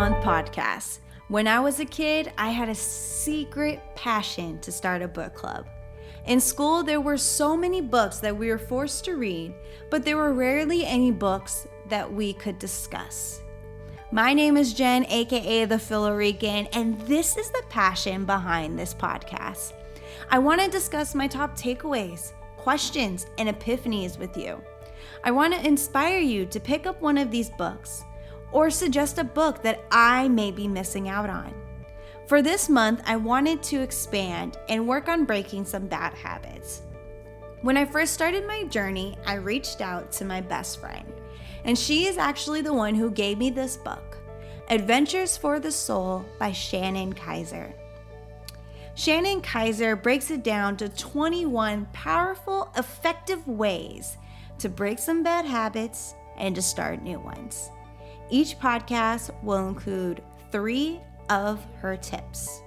Month podcast. When I was a kid, I had a secret passion to start a book club. In school, there were so many books that we were forced to read, but there were rarely any books that we could discuss. My name is Jen, aka the Philorican, and this is the passion behind this podcast. I want to discuss my top takeaways, questions, and epiphanies with you. I want to inspire you to pick up one of these books or suggest a book that I may be missing out on. For this month, I wanted to expand and work on breaking some bad habits. When I first started my journey, I reached out to my best friend, and she is actually the one who gave me this book, Adventures for the Soul by Shannon Kaiser. Shannon Kaiser breaks it down to 21 powerful, effective ways to break some bad habits and to start new ones. Each podcast will include 3 of her tips.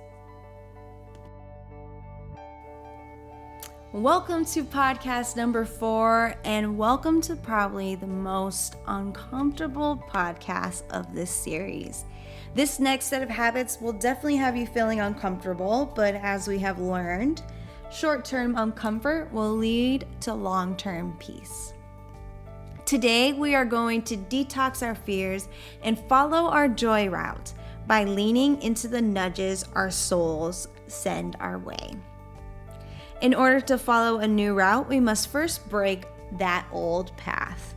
Welcome to podcast number 4, and welcome to probably the most uncomfortable podcast of this series. This next set of habits will definitely have you feeling uncomfortable, but as we have learned, short-term uncomfort will lead to long-term peace. Today, we are going to detox our fears and follow our joy route by leaning into the nudges our souls send our way. In order to follow a new route, we must first break that old path.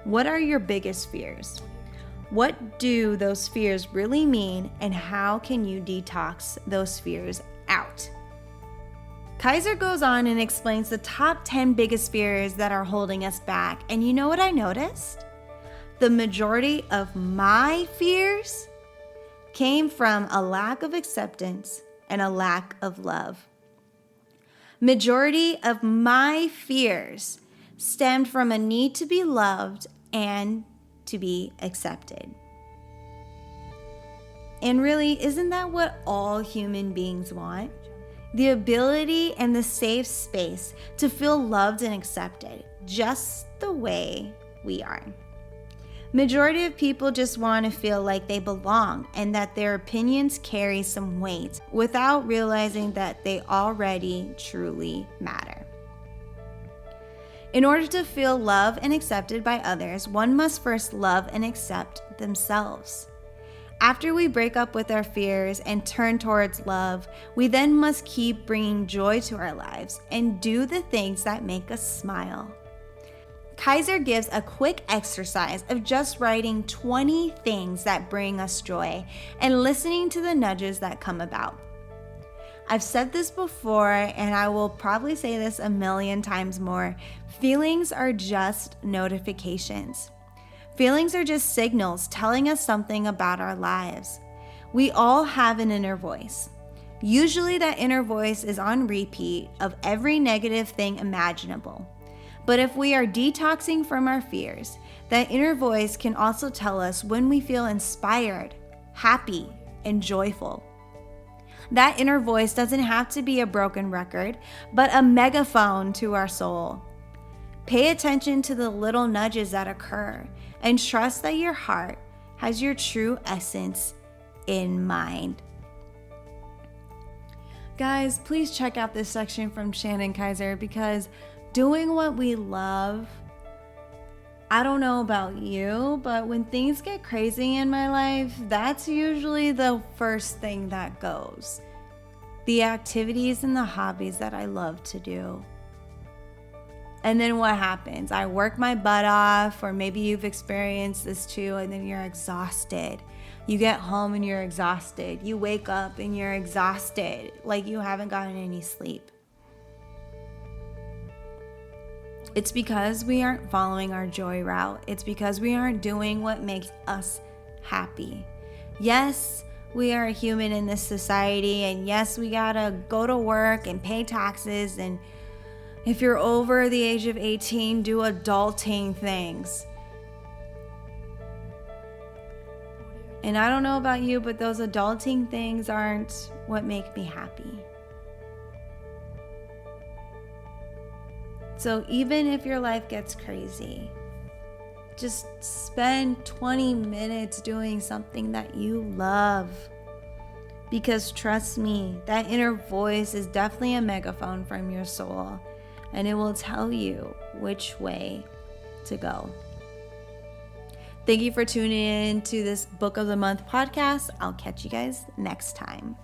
What are your biggest fears? What do those fears really mean, and how can you detox those fears out? Kaiser goes on and explains the top 10 biggest fears that are holding us back. And you know what I noticed? The majority of my fears came from a lack of acceptance and a lack of love. Majority of my fears stemmed from a need to be loved and to be accepted. And really, isn't that what all human beings want? The ability and the safe space to feel loved and accepted just the way we are. Majority of people just want to feel like they belong and that their opinions carry some weight without realizing that they already truly matter. In order to feel loved and accepted by others, one must first love and accept themselves. After we break up with our fears and turn towards love, we then must keep bringing joy to our lives and do the things that make us smile. Kaiser gives a quick exercise of just writing 20 things that bring us joy and listening to the nudges that come about. I've said this before, and I will probably say this a million times more. Feelings are just notifications. Feelings are just signals telling us something about our lives. We all have an inner voice. Usually that inner voice is on repeat of every negative thing imaginable. But if we are detoxing from our fears, that inner voice can also tell us when we feel inspired, happy, and joyful. That inner voice doesn't have to be a broken record, but a megaphone to our soul. Pay attention to the little nudges that occur and trust that your heart has your true essence in mind. Guys, please check out this section from Shannon Kaiser, because doing what we love, I don't know about you, but when things get crazy in my life, that's usually the first thing that goes. The activities and the hobbies that I love to do. And then what happens? I work my butt off, or maybe you've experienced this too, and then you're exhausted. You get home and you're exhausted. You wake up and you're exhausted, like you haven't gotten any sleep. It's because we aren't following our joy route. It's because we aren't doing what makes us happy. Yes, we are a human in this society, and yes, we gotta go to work and pay taxes, and if you're over the age of 18, do adulting things. And I don't know about you, but those adulting things aren't what make me happy. So even if your life gets crazy, Just spend 20 minutes doing something that you love. Because trust me, that inner voice is definitely a megaphone from your soul, and it will tell you which way to go. Thank you for tuning in to this Book of the Month podcast. I'll catch you guys next time.